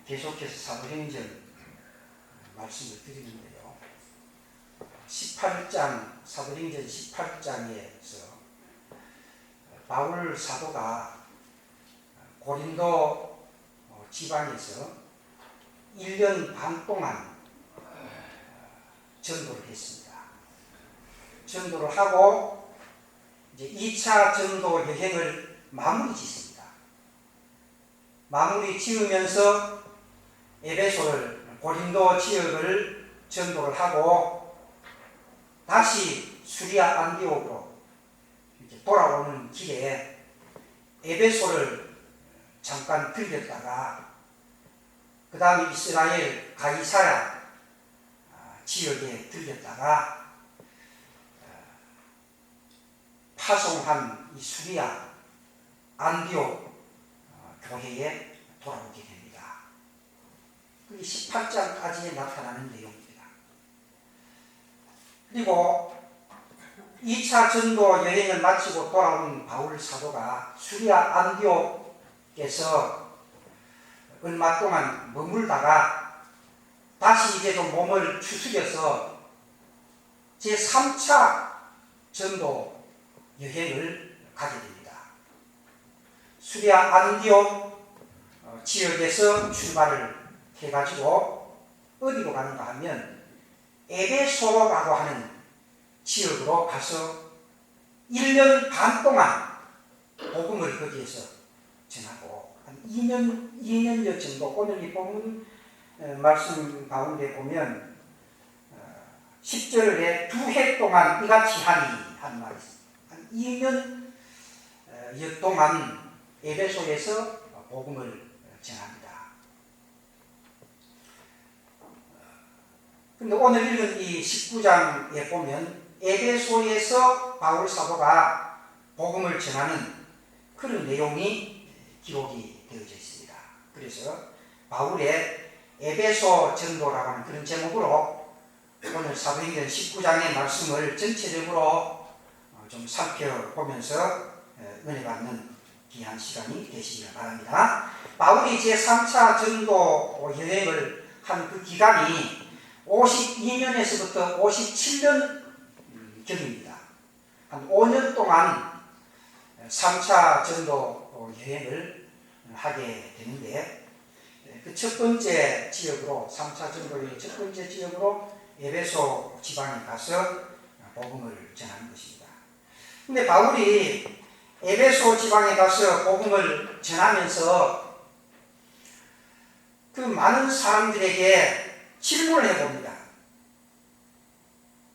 계속해서 사도행전 말씀을 드리는데요. 18장, 사도행전 18장에서 바울 사도가 고린도 지방에서 1년 반 동안 전도를 했습니다. 전도를 하고 이제 2차 전도 여행을 마무리 짓습니다. 마무리 지으면서 에베소를, 고린도 지역을 전도를 하고 다시 수리아 안디옥으로 이제 돌아오는 길에 에베소를 잠깐 들렸다가 그 다음에 이스라엘 가이사랴 지역에 들렸다가 파송한 이 수리아 안디옥 교회에 돌아오게 됩니다. 그게 18장까지에 나타나는 내용입니다. 그리고 2차 전도 여행을 마치고 돌아온 바울 사도가 수리아 안디옥에서 얼마 동안 머물다가 다시 이제 좀 몸을 추스려서 제3차 전도 여행을 가게 됩니다. 수리아 안디옥 지역에서 출발을 해가지고 어디로 가는가 하면 에베소라고 하는 지역으로 가서 1년 반 동안 복음을 거기에서 전하고 한 2년여 정도, 오늘 이 본문 말씀 가운데 보면 10절에 2해 동안 이같이 하니 한 말이 있습니다. 한 2년여 동안 에베소에서 복음을 전합니다. 근데 오늘 읽은 이 19장에 보면 에베소에서 바울 사도가 복음을 전하는 그런 내용이 기록이 되어져 있습니다. 그래서 바울의 에베소 전도라고 하는 그런 제목으로 오늘 사도행전 19장의 말씀을 전체적으로 좀 살펴보면서 은혜 받는 귀한 시간이 되시길 바랍니다. 바울이 제3차 전도 여행을 한 그 기간이 52년에서부터 57년 격입니다. 한 5년 동안 3차 전도 여행을 하게 되는데 그 첫 번째 지역으로 3차 전도의 첫 번째 지역으로 에베소 지방에 가서 복음을 전하는 것입니다. 근데 바울이 에베소 지방에 가서 복음을 전하면서 그 많은 사람들에게 질문을 해봅니다.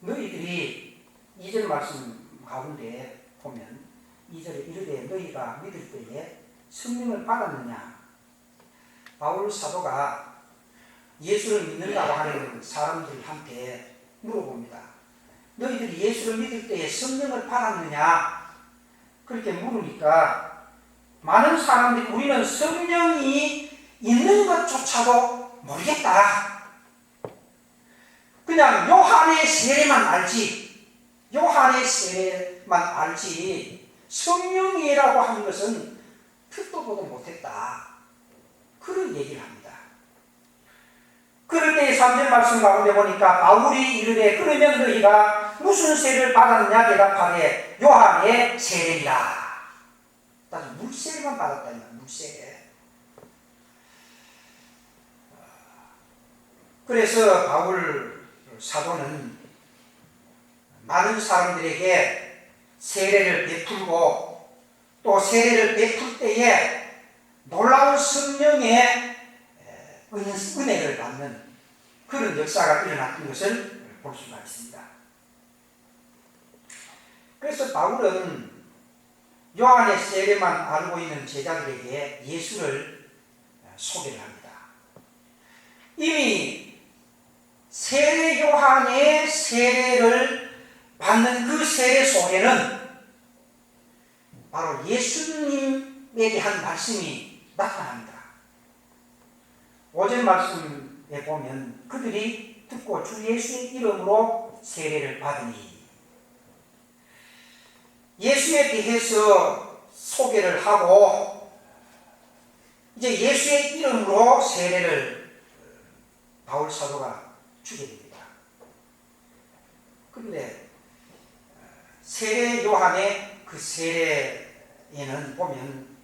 너희들이 2절 말씀 가운데 보면 2절에 이르되 너희가 믿을 때에 성령을 받았느냐? 바울 사도가 예수를 믿는다고 하는 사람들한테 물어봅니다. 너희들이 예수를 믿을 때에 성령을 받았느냐? 그렇게 물으니까 많은 사람들이 우리는 성령이 있는 것조차도 모르겠다. 그냥 요한의 세례만 알지. 요한의 세례만 알지. 성령이라고 하는 것은 듣도 보도 못했다. 그런 얘기를 합니다. 그럴 때 3절 말씀 가운데 보니까 바울이 이르되 그러면 너희가 무슨 세례를 받았느냐 대답하되 요한의 세례이라. 따라서 물세례만 받았다니까. 물세례. 그래서 바울 사도는 많은 사람들에게 세례를 베풀고 또 세례를 베풀 때에 놀라운 성령의 은혜를 받는 그런 역사가 일어났던 것을 볼 수가 있습니다. 그래서 바울은 요한의 세례만 알고 있는 제자들에게 예수를 소개를 합니다. 이미 세례 요한의 세례를 받는 그 세례 속에는 바로 예수님에게 한 말씀이 나타납니다. 5절 말씀에 보면 그들이 듣고 주 예수의 이름으로 세례를 받으니 예수에 대해서 소개를 하고 이제 예수의 이름으로 세례를 바울 사도가 주게 됩니다. 그런데 세례 요한의 그 세례에는 보면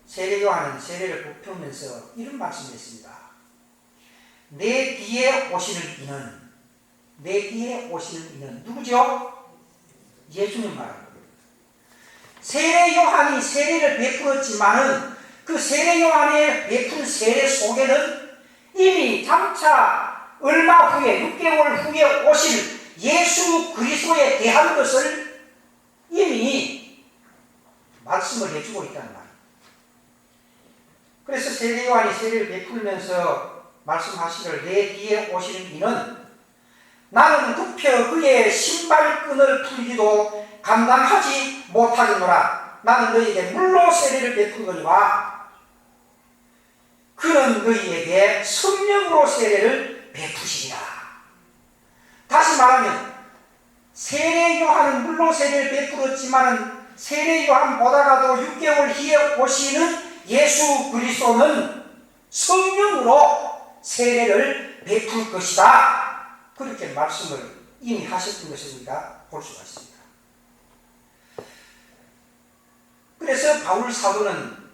세례 요한은 세례를 베푸면서 이런 말씀을 했습니다. 내 뒤에 오시는 이는, 내 뒤에 오시는 이는 누구죠? 예수님 말합니다. 세례 요한이 세례를 베풀었지만은 그 세례 요한의 베푼 세례 속에는 이미 장차 얼마 후에 6개월 후에 오실 예수 그리스도에 대한 것을 이미 말씀을 해주고 있다는 말이에요. 그래서 세례 요한이 세례를 베풀면서 말씀하시기를 내 뒤에 오시는 이는 나는 급혀 그의 신발끈을 풀기도 감당하지 못하겠노라. 나는 너희에게 물로 세례를 베풀거니와 그는 너희에게 성령으로 세례를 베푸시리라. 다시 말하면 세례 요한은 물로 세례를 베풀었지만 세례 요한보다가도 6개월 뒤에 오시는 예수 그리스도는 성령으로 세례를 베풀 것이다. 그렇게 말씀을 이미 하셨던 것을 우리가 볼 수가 있습니다. 그래서 바울 사도는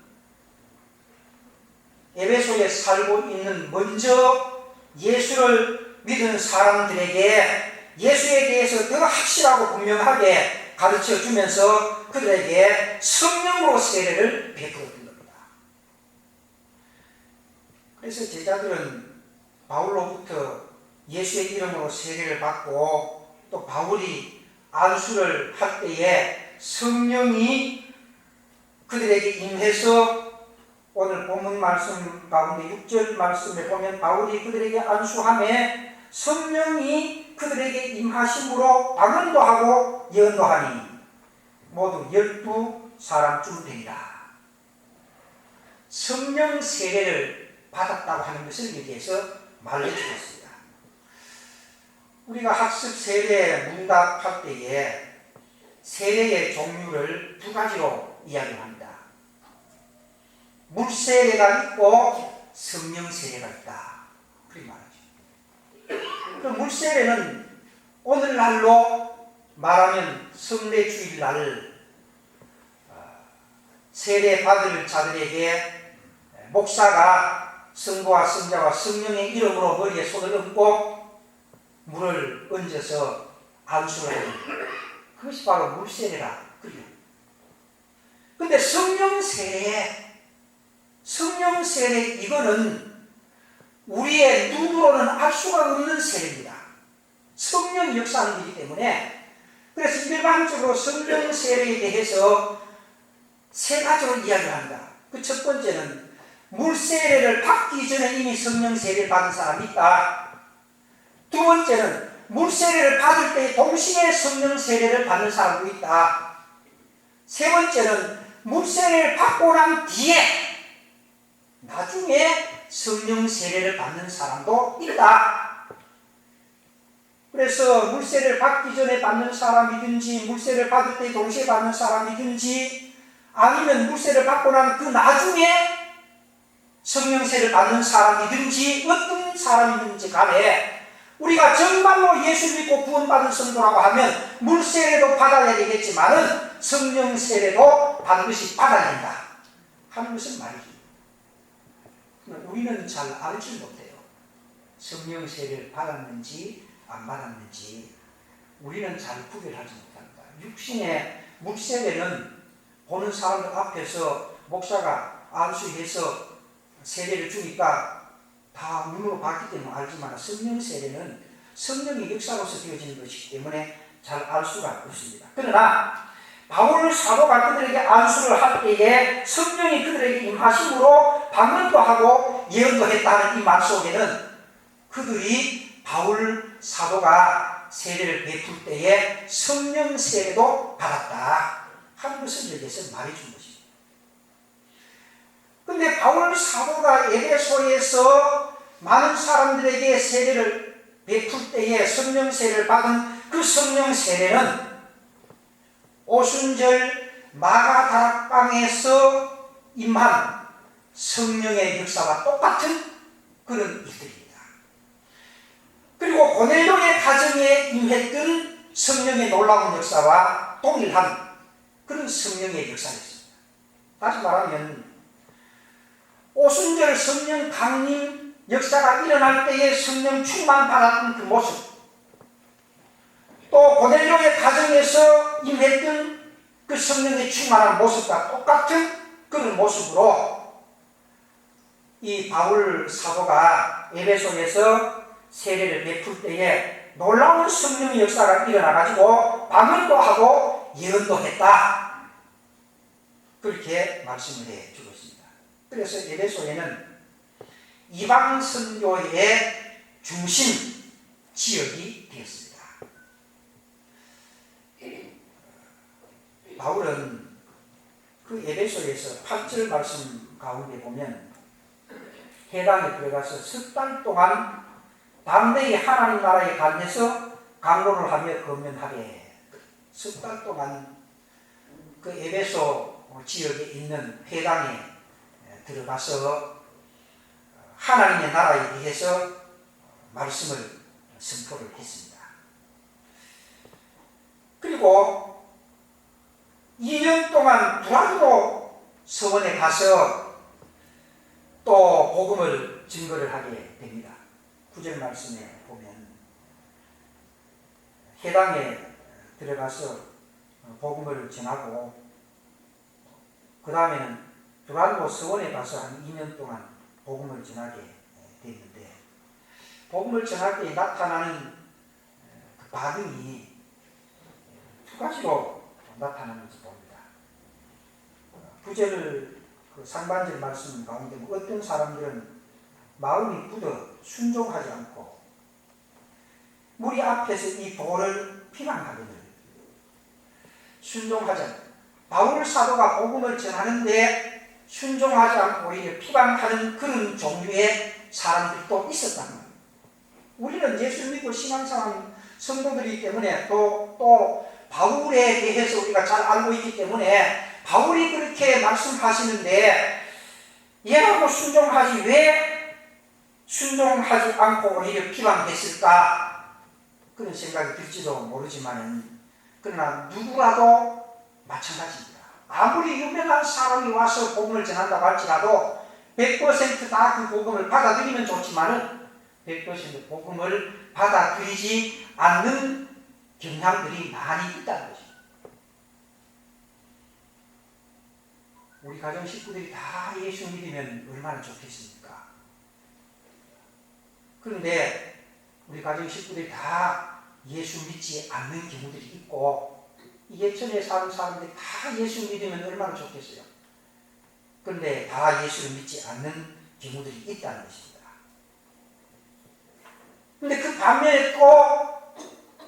에베소에 살고 있는 먼저 예수를 믿은 사람들에게 예수에 대해서 더 확실하고 분명하게 가르쳐 주면서 그들에게 성령으로 세례를 베풀었던 겁니다. 그래서 제자들은 바울로부터 예수의 이름으로 세례를 받고 또 바울이 안수를 할 때에 성령이 그들에게 임해서 오늘 본문 말씀 가운데 6절 말씀에 보면 바울이 그들에게 안수함에 성령이 그들에게 임하심으로 방언도 하고 예언도 하니 모두 12사람쯤 되리라. 성령 세례를 받았다고 하는 것을 여기에서 말해주었습니다. 우리가 학습 세례 문답할 때에 세례의 종류를 두 가지로 이야기합니다. 물세례가 있고 성령 세례가 있다. 그렇게 말하죠. 그 물세례는 오늘날로 말하면 성례주일날 세례 받을 자들에게 목사가 성부와 성자와 성령의 이름으로 머리에 손을 얹고 물을 얹어서 안수를 하는 그것이 바로 물세례라 그래요. 근데 성령 세례 이거는 우리의 눈으로는 알 수가 없는 세례입니다. 성령이 역사하는 것이기 때문에 그래서 일반적으로 성령 세례에 대해서 세 가지로 이야기합니다. 그 첫 번째는 물세례를 받기 전에 이미 성령 세례를 받은 사람이 있다. 두 번째는 물세례를 받을 때 동시에 성령 세례를 받는 사람도 있다. 세 번째는 물세례를 받고 난 뒤에 나중에 성령 세례를 받는 사람도 있다. 그래서 물세례를 받기 전에 받는 사람이든지 물세례를 받을 때 동시에 받는 사람이든지 아니면 물세례를 받고 난 그 나중에 성령 세례를 받는 사람이든지 어떤 사람이든지 간에 우리가 정말로 예수 믿고 구원받은 성도라고 하면 물세례도 받아야 되겠지만은 성령 세례도 반드시 받아야 된다 하는 것은 말이죠. 우리는 잘 알지 못해요. 성령 세례를 받았는지 안 받았는지 우리는 잘 구별하지 못합니다. 육신의 물세례는 보는 사람들 앞에서 목사가 안수해서 세례를 주니까 다 눈으로 봤기 때문에 알지만 성령 세례는 성령의 역사로서 되어지는 것이기 때문에 잘 알 수가 없습니다. 그러나 바울 사도가 그들에게 안수를 할 때에 성령이 그들에게 임하심으로 방언도 하고 예언도 했다는 이 말 속에는 그들이 바울 사도가 세례를 베풀 때에 성령 세례도 받았다 하는 것을 여기서 말해준 것입니다. 근데 바울 사도가 에베소에서 많은 사람들에게 세례를 베풀 때에 성령 세례를 받은 그 성령 세례는 오순절 마가다락방에서 임한 성령의 역사와 똑같은 그런 일들입니다. 그리고 고넬료의 가정에 임했던 성령의 놀라운 역사와 동일한 그런 성령의 역사였습니다. 다시 말하면 오순절 성령 강림 역사가 일어날 때에 성령 충만 받았던 그 모습, 또 고넬료의 가정에서 임했던 그 성령의 충만한 모습과 똑같은 그런 모습으로 이 바울 사도가 에베소에서 세례를 베풀 때에 놀라운 성령의 역사가 일어나가지고 방언도 하고 예언도 했다. 그렇게 말씀을 해주고 있습니다. 그래서 에베소에는 이방 선교의 중심 지역이 되었습니다. 바울은 그 에베소에서 8절 말씀 가운데 보면 해당에 들어가서 석 달 동안 담대히 하나님 나라에 관해서 강론을 하며 권면하되, 석 달 동안 그 에베소 지역에 있는 회당에 들어가서 하나님의 나라에 대해서 말씀을 선포를 했습니다. 그리고 2년 동안 두란노 서원에 가서 또 복음을 증거를 하게 됩니다. 9절 말씀에 보면 해당에 들어가서 복음을 전하고 그 다음에는 두란노 서원에 가서 한 2년 동안 복음을 전하게 됐는데, 복음을 전할 때 나타나는 그 반응이 두 가지로 나타나는지 봅니다. 9절 그 상반절 말씀 가운데 어떤 사람들은 마음이 굳어 순종하지 않고 우리 앞에서 이 도를 비방하거늘 순종하지 않고, 바울 사도가 복음을 전하는데 순종하지 않고 오히려 비방하는 그런 종류의 사람들도 있었다는 거예요. 우리는 예수 믿고 신앙생활 성도들이기 때문에 또 바울에 대해서 우리가 잘 알고 있기 때문에 바울이 그렇게 말씀하시는데 얘하고 순종하지 왜 순종하지 않고 오히려 비방했을까, 그런 생각이 들지도 모르지만, 그러나 누구라도 마찬가지입니다. 아무리 유명한 사람이 와서 복음을 전한다고 할지라도 100% 다 그 복음을 받아들이면 좋지만은 100% 복음을 받아들이지 않는 경향들이 많이 있다는 것입니다. 우리 가정 식구들이 다 예수 믿으면 얼마나 좋겠습니까? 그런데 우리 가정 식구들이 다 예수 믿지 않는 경우들이 있고, 예천에 사는 사람들이 다 예수 믿으면 얼마나 좋겠어요. 그런데 다 예수를 믿지 않는 경우들이 있다는 것입니다. 그런데 그 반면에 또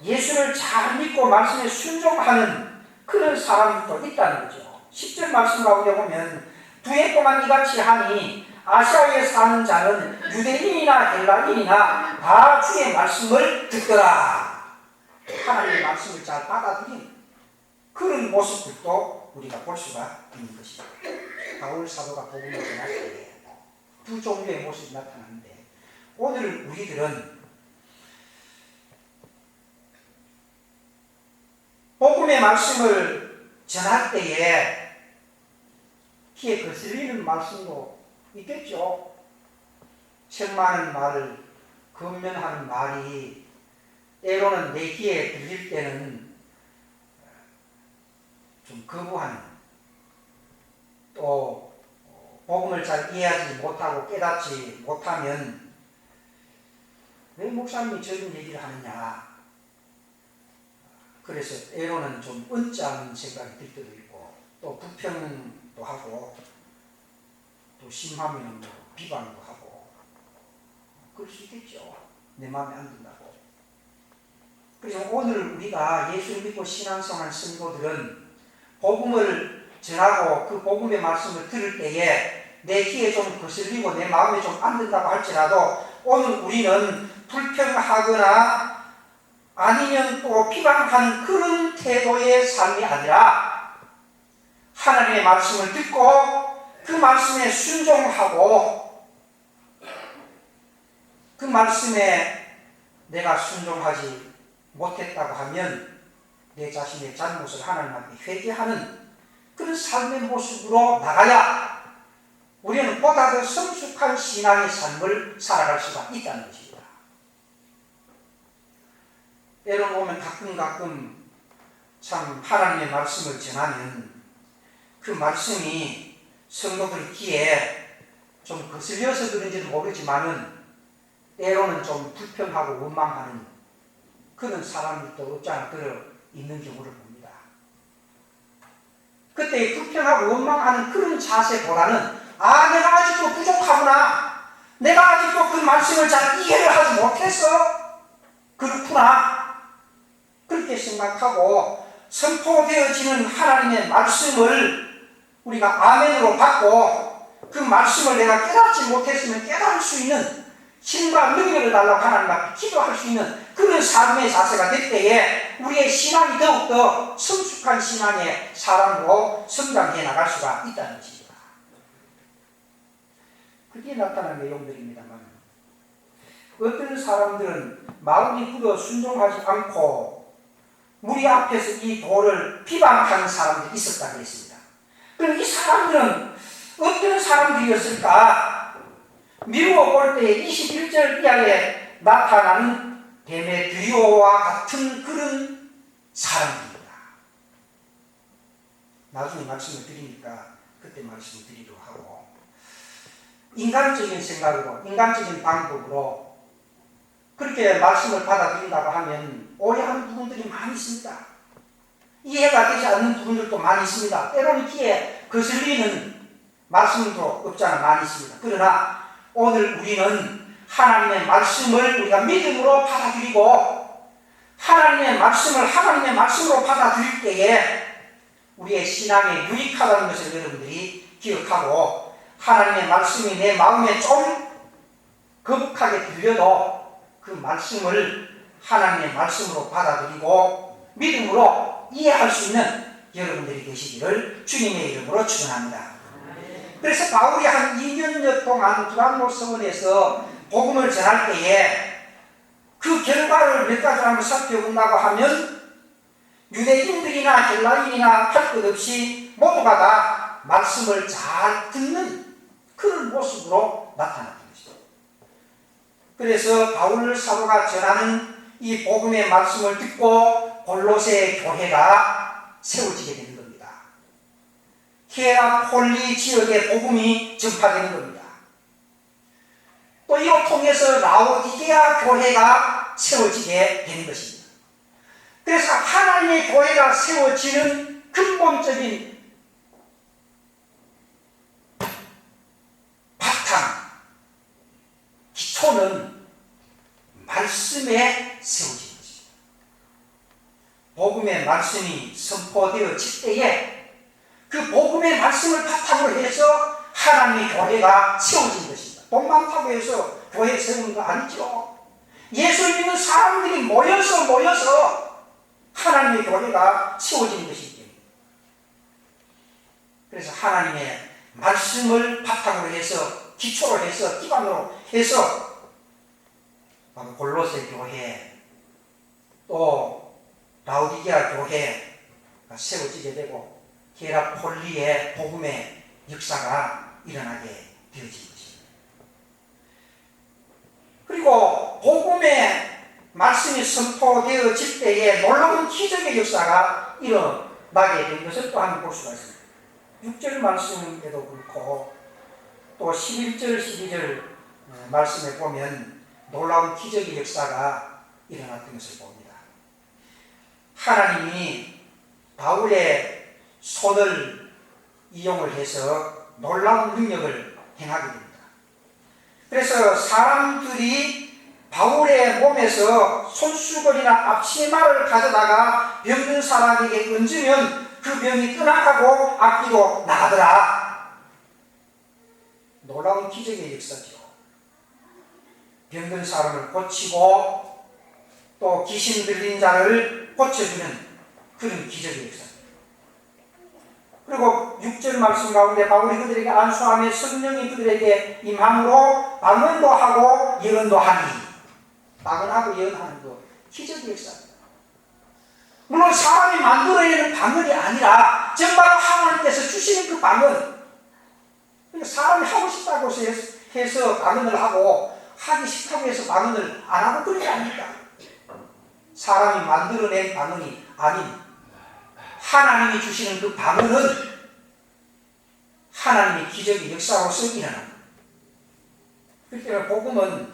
예수를 잘 믿고 말씀에 순종하는 그런 사람도 있다는 거죠. 10절 말씀 가운데 보면 두 해 동안 이같이 하니 아시아에 사는 자는 유대인이나 헬라인이나 다 주의 말씀을 듣더라. 하나님의 말씀을 잘 받아들인 그런 모습들도 우리가 볼 수가 있는 것입니다. 바울 사도가 복음을 전할 때 두 종류의 모습이 나타나는데, 오늘 우리들은 복음의 말씀을 전할 때에 귀에 거슬리는 말씀도 있겠죠. 책망하는 말을, 권면하는 말이 때로는 내 귀에 들릴 때는 좀 거부하는, 또 복음을 잘 이해하지 못하고 깨닫지 못하면 왜 목사님이 저런 얘기를 하느냐, 그래서 때로는 좀 언짢은 생각이 들 때도 있고, 또 불평도 하고, 또 심하면 비방도 하고, 그럴 수 있겠죠. 내 마음에 안 든다고. 그래서 오늘 우리가 예수 믿고 신앙생활 성도들은 복음을 전하고 그 복음의 말씀을 들을 때에 내 귀에 좀 거슬리고 내 마음에 좀 안 든다고 할지라도, 오늘 우리는 불평하거나 아니면 또 비방하는 그런 태도의 삶이 아니라 하나님의 말씀을 듣고 그 말씀에 순종하고 그 말씀에 내가 순종하지 못했다고 하면 내 자신의 잘못을 하나님 앞에 회개하는 그런 삶의 모습으로 나가야 우리는 보다 더 성숙한 신앙의 삶을 살아갈 수가 있다는 것입니다. 때로 보면 가끔 참 하나님의 말씀을 전하면 그 말씀이 성도들 귀에 좀 거슬려서 그런지도 모르지만은 때로는 좀 불평하고 원망하는 그런 사람이 또 없지 않아 들어 있는 경우를 봅니다. 그때 불평하고 원망하는 그런 자세보다는 내가 아직도 부족하구나. 내가 아직도 그 말씀을 잘 이해를 하지 못했어. 그렇구나. 그렇게 생각하고 선포되어지는 하나님의 말씀을 우리가 아멘으로 받고 그 말씀을 내가 깨닫지 못했으면 깨달을 수 있는 힘과 능력을 달라고 하나님 앞에 기도할 수 있는 그런 삶의 자세가 될 때에 우리의 신앙이 더욱더 성숙한 신앙의 사람으로 성장해 나갈 수가 있다는 것입니다. 그게 나타난 내용들입니다만 어떤 사람들은 마음이 굳어 순종하지 않고 우리 앞에서 이 도를 비방하는 사람들이 있었다 그랬습니다. 그럼 이 사람들은 어떤 사람들이었을까? 미루어 볼 때 21절 이하에 나타나는 데메드리오와 같은 그런 사람들입니다. 나중에 말씀을 드리니까 그때 말씀을 드리도록 하고 인간적인 생각으로 인간적인 방법으로 그렇게 말씀을 받아들인다고 하면 오해하는 부분들이 많이 있습니다. 이해가 되지 않는 부분들도 많이 있습니다. 때로는 귀에 거슬리는 말씀도 없지 않아 많이 있습니다. 그러나 오늘 우리는 하나님의 말씀을 우리가 믿음으로 받아들이고 하나님의 말씀을 하나님의 말씀으로 받아들일 때에 우리의 신앙에 유익하다는 것을 여러분들이 기억하고 하나님의 말씀이 내 마음에 좀 거북하게 들려도 그 말씀을 하나님의 말씀으로 받아들이고 믿음으로 이해할 수 있는 여러분들이 되시기를 주님의 이름으로 축원합니다. 그래서 바울이 한 2년여 동안 두란노 서원에서 복음을 전할 때에 그 결과를 몇 가지 한번 살펴본다고 하면 유대인들이나 헬라인이나 할 것 없이 모두가 다 말씀을 잘 듣는 그런 모습으로 나타났던 것이죠. 그래서 바울 사도가 전하는 이 복음의 말씀을 듣고 골로새 교회가 세워지게 되는 겁니다. 히에라폴리 지역의 복음이 전파되는 겁니다. 또 이로 통해서 라오디게아 교회가 세워지게 되는 것입니다. 그래서 하나님의 교회가 세워지는 근본적인 바탕, 기초는 말씀에 세워진 것입니다. 복음의 말씀이 선포되어질 때에 그 복음의 말씀을 바탕으로 해서 하나님의 교회가 세워진 것입니다. 돈 많다고 해서 교회 세우는 거 아니죠. 예수 믿는 사람들이 모여서 하나님의 교회가 세워지는 것이기 때문에 그래서 하나님의 말씀을 바탕으로 해서 기초로 해서 기반으로 해서 골로새 교회 또 라오디게아 교회가 세워지게 되고 히에라폴리의 복음의 역사가 일어나게 되어진 것입니다. 그리고 복음의 말씀이 선포되어질 때에 놀라운 기적의 역사가 일어나게 된 것을 또 한번 볼 수가 있습니다. 6절 말씀에도 그렇고 또 11절, 12절 말씀에 보면 놀라운 기적의 역사가 일어났던 것을 봅니다. 하나님이 바울의 손을 이용을 해서 놀라운 능력을 행하게 됩니다. 그래서 사람들이 바울의 몸에서 손수건이나 앞치마를 가져다가 병든 사람에게 얹으면 그 병이 떠나가고 악기도 나가더라. 놀라운 기적의 역사죠. 병든 사람을 고치고 또 귀신 들린 자를 고쳐주는 그런 기적의 역사입니다. 그리고 6절 말씀 가운데 바울이 그들에게 안수하며 성령이 그들에게 임함으로 방언도 하고 예언도 하니, 방언하고 예언하는 거 기적의 역사입니다. 물론 사람이 만들어내는 방언이 아니라 정말 하나님께서 주시는 그 방언, 사람이 하고 싶다고 해서 방언을 하고 하기 싫다고 해서 방언을 안 하고 그런 게 아닙니다. 사람이 만들어낸 방언이 아닌 하나님이 주시는 그 방언은 하나님의 기적의 역사로서 일어납니다. 그렇기 때문에 복음은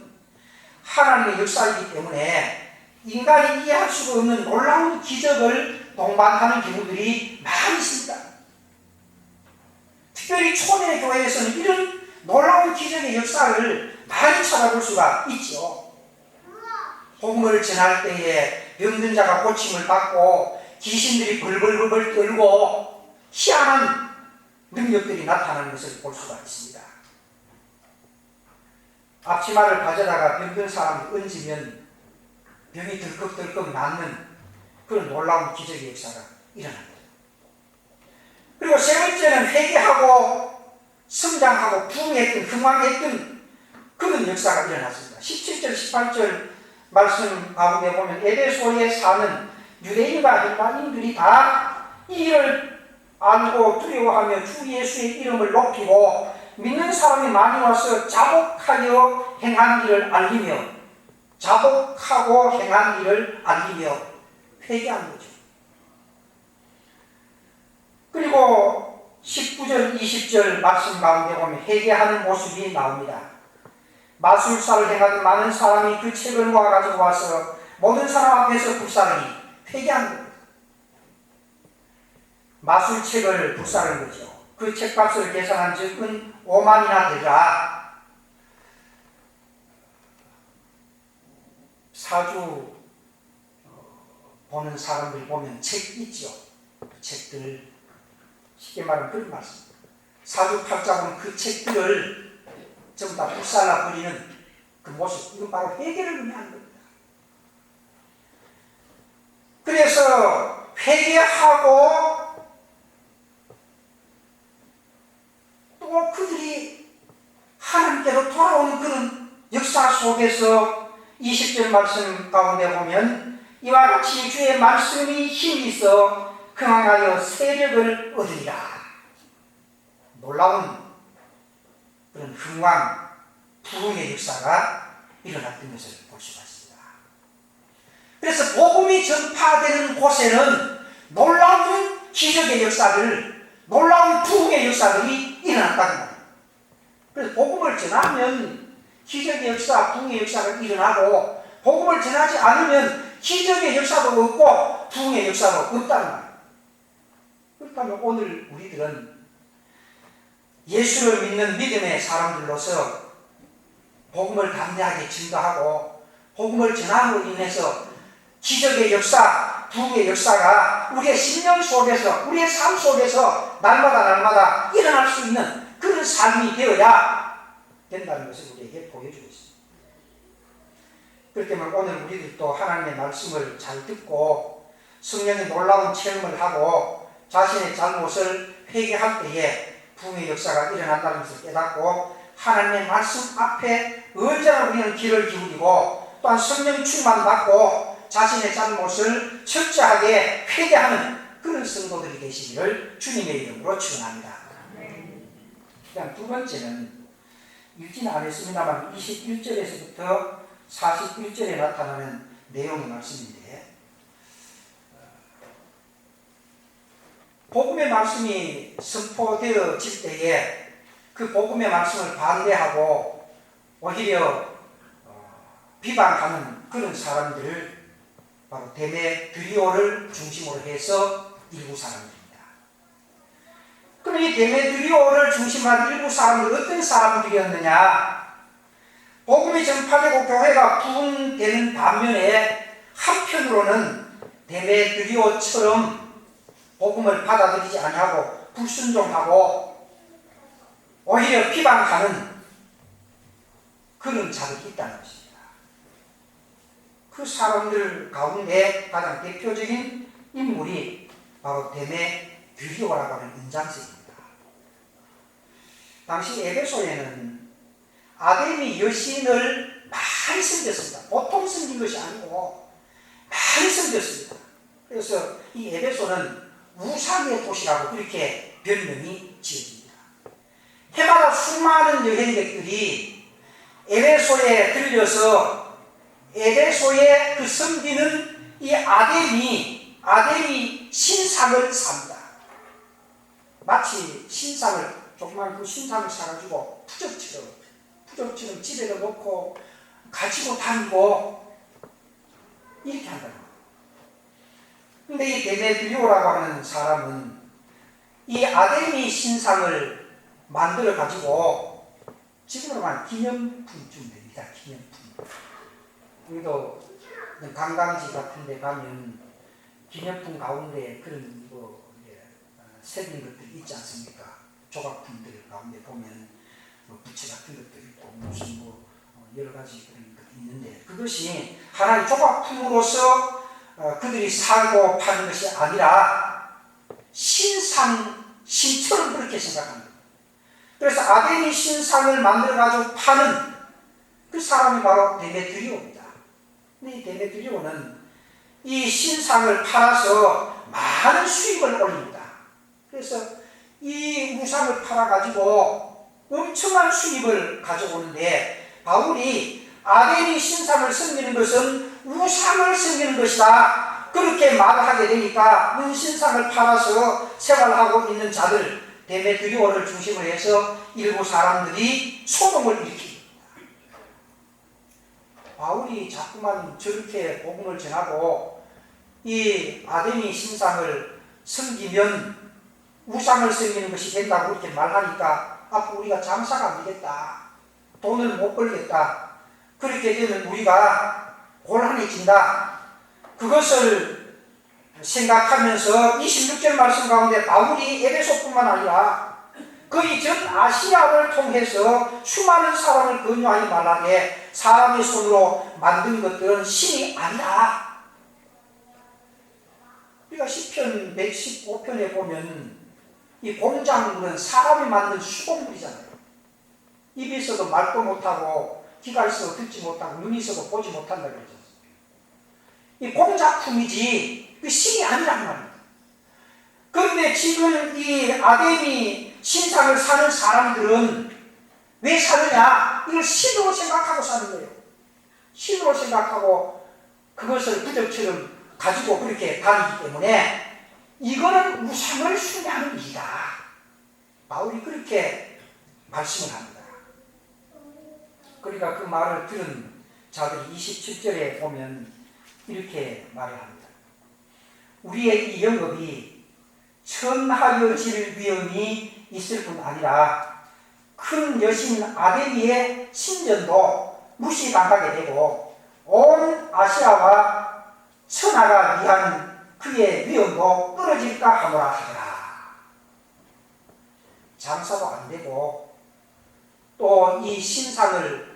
하나님의 역사이기 때문에 인간이 이해할 수가 없는 놀라운 기적을 동반하는 경우들이 많이 있습니다. 특별히 초대 교회에서는 이런 놀라운 기적의 역사를 많이 찾아볼 수가 있죠. 복음을 전할 때에 병든 자가 고침을 받고 귀신들이 벌벌벌 떨고 희한한 능력들이 나타나는 것을 볼 수가 있습니다. 앞치마를 가져다가 병든 사람을 얹으면 병이 덜컥덜컥 낫는 그런 놀라운 기적의 역사가 일어납니다. 그리고 세 번째는 회개하고 성장하고 부흥했던, 흥왕했던 그런 역사가 일어났습니다. 17절, 18절 말씀 가운데 보면 에베소에 사는 유대인과 헬라인들이 다 이 일을 알고 두려워하며 주 예수의 이름을 높이고 믿는 사람이 많이 와서 자복하여 행한 일을 알리며, 자복하고 행한 일을 알리며 회개한 거죠. 그리고 19절, 20절 말씀 가운데 보면 회개하는 모습이 나옵니다. 마술사를 행하던 많은 사람이 그 책을 모아가지고 와서 모든 사람 앞에서 불사르니 회개한 겁니다. 마술책을 불사른 거죠. 그 책값을 계산한 적은 5만이나 되라. 사주 보는 사람들이 보면 책 있죠. 책들, 쉽게 말하면 그런 말씀. 사주 팔자 보면 그 책들을 전부 다 불살라 버리는 그 모습, 이건 바로 회개를 의미하는 겁니다. 그래서 회개하고 또 그들이 하나님께로 돌아오는 그런 역사 속에서 20절 말씀 가운데 보면 이와 같이 주의 말씀이 힘이 있어 흥황하여 세력을 얻으리라. 놀라운 그런 흥왕, 부흥의 역사가 일어났던 것을 볼 수가 있습니다. 그래서 복음이 전파되는 곳에는 놀라운 기적의 역사들, 놀라운 부흥의 역사들이 일어났다는 말이에요. 그래서 복음을 전하면 기적의 역사, 부흥의 역사가 일어나고, 복음을 전하지 않으면 기적의 역사도 없고 부흥의 역사도 없다는 말이에요. 그렇다면 오늘 우리들은 예수를 믿는 믿음의 사람들로서 복음을 담대하게 증거하고 복음을 전함으로 인해서 기적의 역사, 부흥의 역사가 우리의 심령 속에서, 우리의 삶 속에서 날마다 일어날 수 있는 그런 삶이 되어야 된다는 것을 우리에게 보여주고 있습니다. 그렇기 때문에 오늘 우리들도 하나님의 말씀을 잘 듣고 성령의 놀라운 체험을 하고 자신의 잘못을 회개할 때에 부흥의 역사가 일어난다는 것을 깨닫고 하나님의 말씀 앞에 언제나 우리는 귀를 기울이고 또한 성령 충만 받고 자신의 잘못을 철저하게 회개하는 그런 성도들이 되시기를 주님의 이름으로 축원합니다. 그다음 두 번째는 읽지는 않았습니다만 21절에서부터 41절에 나타나는 내용의 말씀인데, 복음의 말씀이 선포되어질 때에 그 복음의 말씀을 반대하고 오히려 비방하는 그런 사람들을 바로 데메드리오를 중심으로 해서 일부 사람들입니다. 그럼 이 데메드리오를 중심으로 한 일부 사람들 어떤 사람들이었느냐? 복음이 전파되고 교회가 부흥되는 반면에 한편으로는 데메드리오처럼 복음을 받아들이지 아니하고 불순종하고 오히려 비방하는 그런 자들이 있다는 것입니다. 그 사람들 가운데 가장 대표적인 인물이 바로 데메드리오입니다. 데메드리오라고 하는 인장색입니다. 당시 에베소에는 아데미 여신을 많이 섬겼습니다. 보통 섬긴 것이 아니고 많이 섬겼습니다. 그래서 이 에베소는 우상의 도시라고 그렇게 별명이 지어집니다. 해마다 수많은 여행객들이 에베소에 들려서 에베소에 그 섬기는 이 아데미 신상을 삽니다. 마치 신상을, 조그만 그 신상을 사가지고 푸적처럼 집에다 놓고 가지고 다니고 이렇게 한다는 거예요. 근데 이 데메드리오라고 하는 사람은 이 아데미 신상을 만들어 가지고 지금으로 말하면 기념품쯤 됩니다. 기념품. 우리도 관광지 같은 데 가면 기념품 가운데 그런 새긴 것들이 있지 않습니까? 조각품들 가운데 보면 부채 같은 것도 있고 무슨 여러 가지 그런 것도 있는데, 그것이 하나의 조각품으로서 그들이 사고 파는 것이 아니라 신처럼 그렇게 생각합니다. 그래서 아데미 신상을 만들어가지고 파는 그 사람이 바로 데메드리오입니다. 근데 이 데메드리오는 이 신상을 팔아서 많은 수익을 올립니다. 그래서 이 우상을 팔아가지고 엄청난 수입을 가져오는데, 바울이 아데미 신상을 섬기는 것은 우상을 섬기는 것이다 그렇게 말을 하게 되니까 신상을 팔아서 생활하고 있는 자들, 데메드리오를 중심으로 해서 일부 사람들이 소동을 일으킵니다. 바울이 자꾸만 저렇게 복음을 전하고 이 아데미 신상을 섬기면 우상을 섬기는 것이 된다고 그렇게 말하니까 앞으로 우리가 장사가 안 되겠다, 돈을 못 벌겠다, 그렇게 되면 우리가 곤란해진다, 그것을 생각하면서 26절 말씀 가운데 바울이 에베소뿐만 아니라 거의 전 아시아를 통해서 수많은 사람을 권유하여 말하되 사람의 손으로 만든 것들은 신이 아니다. 우리가 시편 115편에 보면 이 공작물은 사람이 만든 수공물이잖아요. 입이 있어도 말도 못하고 귀가 있어도 듣지 못하고 눈이 있어도 보지 못한다 그러죠. 이 공작품이지 그 신이 아니란 말입니다. 그런데 지금 이 아데미 신상을 사는 사람들은 왜 사느냐? 이걸 신으로 생각하고 사는 거예요. 신으로 생각하고 그것을 부적처럼 가지고 그렇게 다니기 때문에 이거는 우상을 숭배하는 일이다. 바울이 그렇게 말씀을 합니다. 그러니까 그 말을 들은 자들이 27절에 보면 이렇게 말을 합니다. 우리의 이 영업이 천하여질 위험이 있을 뿐 아니라 큰 여신 아데미의 신전도 무시당하게 되고 온 아시아와 천하가 위한 그의 위험도 떨어질까 하노라 하더라. 장사도 안 되고 또 이 신상을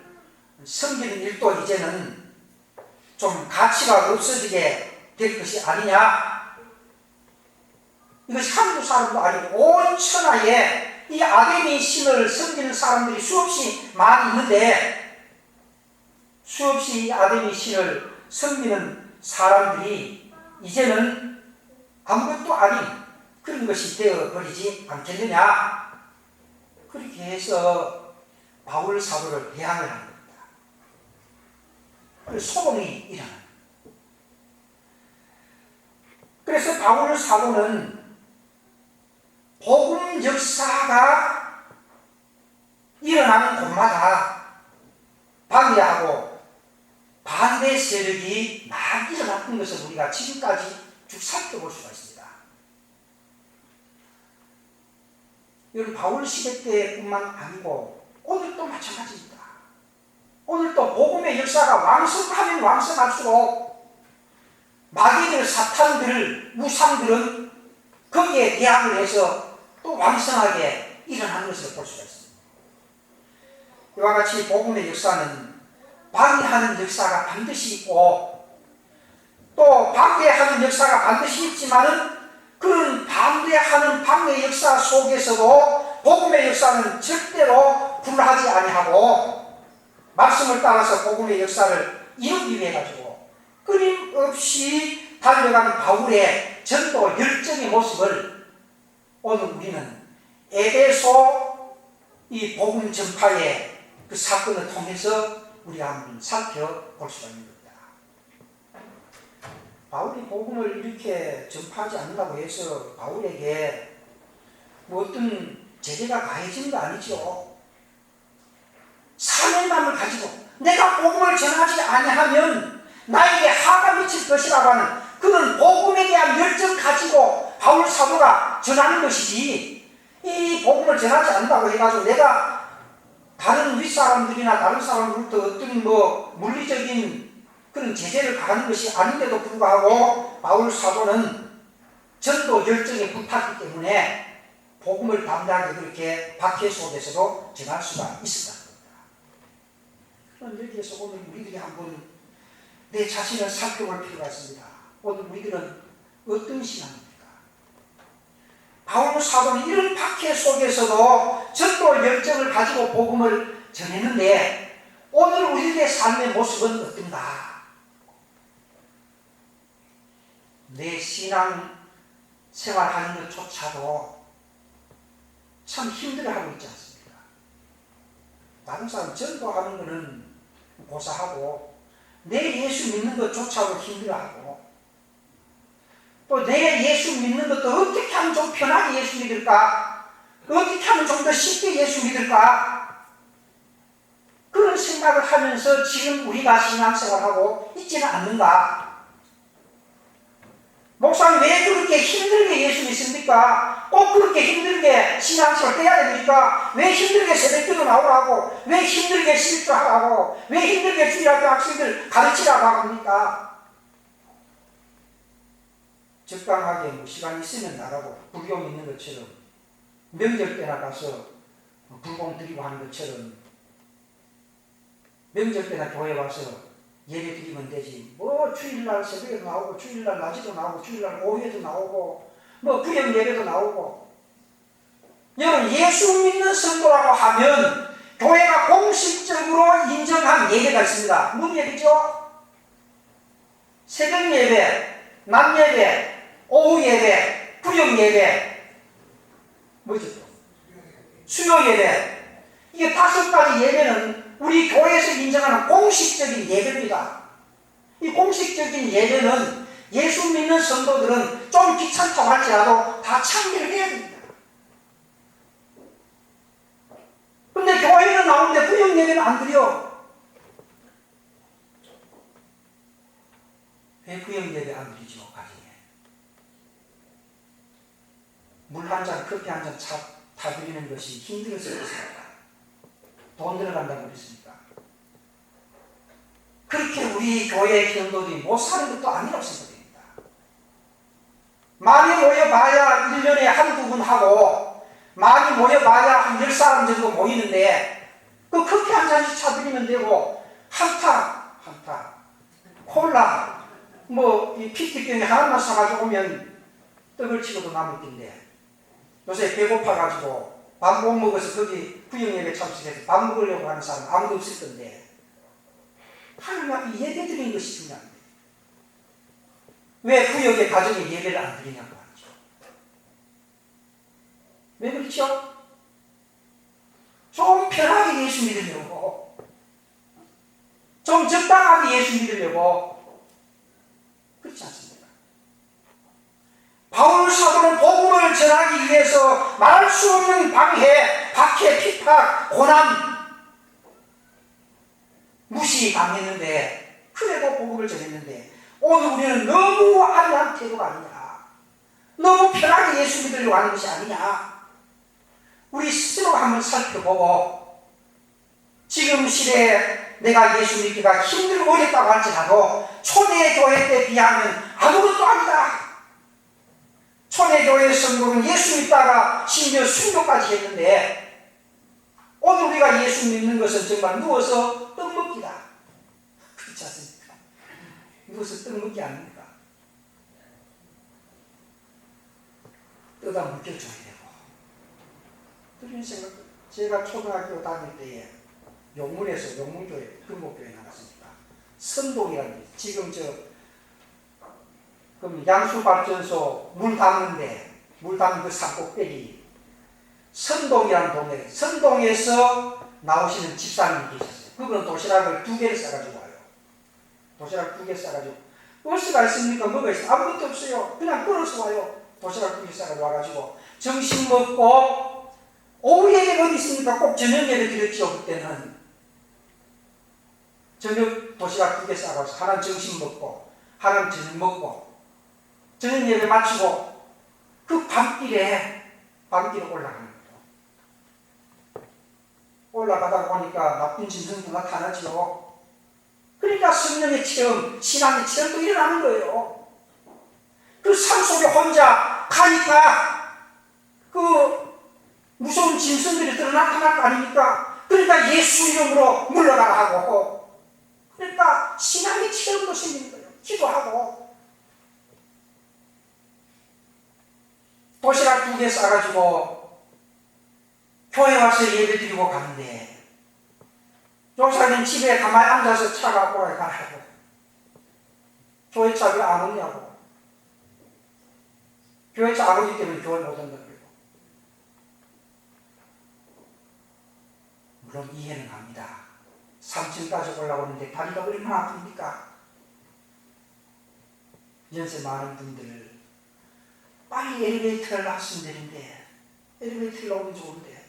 섬기는 일도 이제는 좀 가치가 없어지게 될 것이 아니냐. 이것이 한두 사람도 아니고 온 천하에 이 아데미 신을 섬기는 사람들이 수없이 많이 있는데, 수없이 이 아데미 신을 섬기는 사람들이 이제는 아무것도 아닌 그런 것이 되어버리지 않겠느냐. 그렇게 해서 바울 사도를 대항을 하는 겁니다. 그래서 소동이 일어납니다. 그래서 바울 사도는 복음 역사가 일어나는 곳마다 방해하고 반대 세력이 막 일어났던 것을 우리가 지금까지 쭉 살펴볼 수가 있습니다. 이건 바울 시대 때뿐만 아니고 오늘도 마찬가지입니다. 오늘도 복음의 역사가 왕성하면 왕성할수록 마귀들, 사탄들, 우상들은 거기에 대항을 해서 또 왕성하게 일어나는 것을 볼 수가 있습니다. 이와 같이 복음의 역사는 방해하는 역사가 반드시 있고 또 반대하는 역사가 반드시 있지만은 그런 담대하는 방해 역사 속에서도 복음의 역사는 절대로 불하지 아니하고 말씀을 따라서 복음의 역사를 이루기 위해 가지고 끊임없이 달려가는 바울의 전도 열정의 모습을 오늘 우리는 에베소 이 복음 전파의 그 사건을 통해서 우리가 한번 살펴볼 수가 있는 겁니다. 바울이 복음을 이렇게 전파하지 않는다고 해서 바울에게 뭐 어떤 제재가 가해지는 거 아니죠. 사명감을 가지고 내가 복음을 전하지 아니하면 나에게 화가 미칠 것이라고 하는 그런 복음에 대한 열정 가지고 바울 사도가 전하는 것이지, 이 복음을 전하지 않는다고 해가지고 내가 다른 윗사람들이나 다른 사람들부터 어떤 물리적인 그런 제재를 가하는 것이 아닌데도 불구하고 바울 사도는 전도 열정에 불탔기 때문에 복음을 담대하게 그렇게 박해 속에서도 전할 수가 있었다. 그런 여기에서 오늘 우리들이 한번 내 자신을 살펴볼 필요가 있습니다. 오늘 우리들은 어떤 신앙입니까? 바울 사도는 이런 박해 속에서도 전도 열정을 가지고 복음을 전했는데 오늘 우리들의 삶의 모습은 어떤가? 내 신앙 생활하는 것조차도 참 힘들어하고 있지 않습니까? 다른 사람 전도하는 것은 고사하고 내 예수 믿는 것조차도 힘들어하고 또 내 예수 믿는 것도 어떻게 하면 좀 편하게 예수 믿을까? 어떻게 하면 좀 더 쉽게 예수 믿을까? 그런 생각을 하면서 지금 우리가 신앙생활하고 있지는 않는가? 목사님 왜 그렇게 힘들게 예수 믿습니까? 꼭 그렇게 힘들게 신앙생활 해야 됩니까? 왜 힘들게 새벽기도 나오라고? 왜 힘들게 실수하라고? 왜 힘들게 주일학교 학생들 가르치라고 합니까? 적당하게 뭐 시간 있으면 나가고 불경 있는 것처럼 명절 때나 가서 불공 드리고 하는 것처럼 명절 때나 교회 와서 예배 드리면 되지. 뭐 주일날 새벽에도 나오고 주일날 낮에도 나오고 주일날 오후에도 나오고 뭐 구역 예배도 나오고. 여러분 예수 믿는 성도라고 하면 교회가 공식적으로 인정한 예배가 있습니다. 무슨 예배죠? 새벽 예배, 낮 예배, 오후 예배, 구역 예배, 뭐죠? 수요 예배. 이게 5가지 예배는 우리 교회에서 인정하는 공식적인 예배입니다. 이 공식적인 예배는 예수 믿는 성도들은 좀 귀찮다고 할지라도 다 참여를 해야 됩니다. 근데 교회는 나오는데 구역 예배는 안 드려. 왜 구역 예배 안 드리죠? 물 한 잔, 커피 한 잔 타드리는 것이 힘들어서 그렇습니까? 돈 들어간다고 그랬습니까? 그렇게 우리 교회 성도들이 못 사는 것도 아니라고 생각됩니다. 많이 모여봐야 1년에 한두 분 하고 많이 모여봐야 한 10사람 정도 모이는데 그 커피 한 잔씩 타드리면 되고 한타, 콜라, 뭐 이 PT병에 하나만 사가지고 오면 떡을 치고도 남을 텐데 요새 배고파가지고 밥 못 먹어서 거기 구역예배 참석해서 밥 먹으려고 하는 사람 아무도 없을 건데 하나님 앞에 예배 드리는 것이 중요합니다. 왜 구역의 가정에 예배를 안 드리냐고 하죠. 왜 그렇죠? 좀 편하게 예수 믿으려고, 좀 적당하게 예수 믿으려고. 그렇지 않습니까? 바울 사도는 복음을 전하기 위해서 말할 수 없는 방해, 박해, 핍박, 고난, 무시 당했는데 그래도 복음을 전했는데 오늘 우리는 너무 안일한 태도가 아니냐, 너무 편하게 예수 믿으려고 하는 것이 아니냐. 우리 스스로 한번 살펴보고 지금 시대에 내가 예수 믿기가 힘들고 어렵다고 할지라도 초대교회 때 비하면 아무것도 아니다. 초대교회 성도는 예수 믿다가 심지어 순교까지 했는데 오늘 우리가 예수 믿는 것은 정말 누워서 떡 먹기다. 그렇지 않습니까? 누워서 떡 먹기 아닙니까? 뜯어 물겨줘야 되고. 그런 생각, 제가 초등학교 다닐 때에 용문에서 용문교회, 금곡교회 나갔습니다. 선동이라는 게 지금 그럼 양수발전소 물 담는 그 산꼭대기 선동이라는 동네, 선동에서 나오시는 집사님이 계셨어요. 그분은 도시락을 2개를 싸가지고 와요. 도시락 2개 싸가지고. 버스가 있습니까? 뭐가 있어요? 아무것도 없어요. 그냥 걸어서 와요. 도시락 2개 싸가지고 와가지고 점심 먹고 오후 예배 어디 있습니까? 꼭 저녁 예배 드렸죠. 그때는 저녁 도시락 2개 싸가지고 하나는 점심 먹고 하나는 저녁 먹고 저녁 예배 마치고 그 밤길에 올라가는 거예요. 올라가다 보니까 나쁜 짐승도 나타나죠. 그러니까 성령의 체험, 신앙의 체험도 일어나는 거예요. 그 산속에 혼자 가니까 그 무서운 짐승들이 나타날 거 아닙니까? 그러니까 예수 이름으로 물러가라 하고, 그러니까 신앙의 체험도 생기는 거예요. 기도하고 도시락 2개 싸가지고 교회 와서 예배 드리고 가는데 조사님 집에 가만히 앉아서 차가 오라 가라고. 교회 차 왜 안 오냐고. 교회 차 안 오기 때문에 교회 못 온다고. 물론 이해는 합니다. 3층까지 올라오는데 다리가 얼마나 아픕니까? 연세 많은 분들 빨리 엘리베이터를 놨으면 되는데 엘리베이터를 나오면 좋은데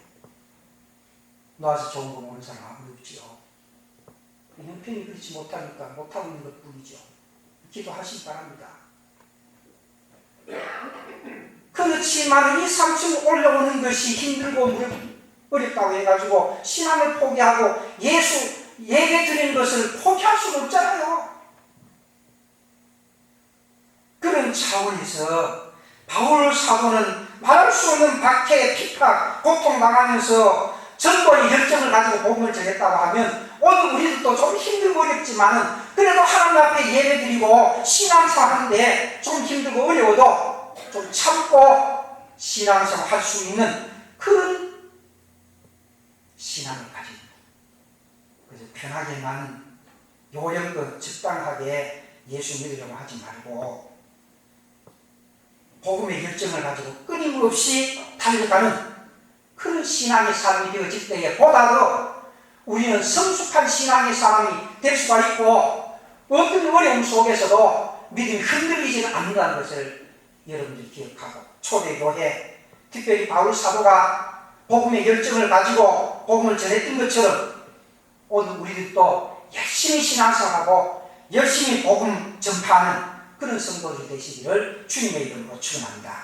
놔서 좋은 거 모르는 사람 아무도 없지요. 형편이 그렇지 못하니까 못하고 있는 것 뿐이죠. 기도하시기 바랍니다. 그렇지만 이 3층 올라오는 것이 힘들고 어렵다고 해가지고 신앙을 포기하고 예수 예배 드리는 것을 포기할 수는 없잖아요. 그런 차원에서 바울 사도는 말할 수 없는 박해, 핍박, 고통당하면서 전도의 열정을 가지고 복음을 전했다고 하면 오늘 우리들도 좀 힘들고 어렵지만은 그래도 하나님 앞에 예배드리고 신앙생활하는데 좀 힘들고 어려워도 좀 참고 신앙생활 할 수 있는 그런 신앙을 가지고, 그래서 편하게만 요령껏 적당하게 예수 믿으려고 하지 말고 복음의 열정을 가지고 끊임없이 달려가는 그런 신앙의 삶이 되어질 때에 보다도 우리는 성숙한 신앙의 사람이 될 수가 있고 어떤 어려움 속에서도 믿음이 흔들리지는 않는다는 것을 여러분들이 기억하고, 초대교회 특별히 바울 사도가 복음의 열정을 가지고 복음을 전했던 것처럼 오늘 우리들도 열심히 신앙생활하고 열심히 복음 전파하는 그런 성도들이 되시기를 주님의 이름으로 축원합니다.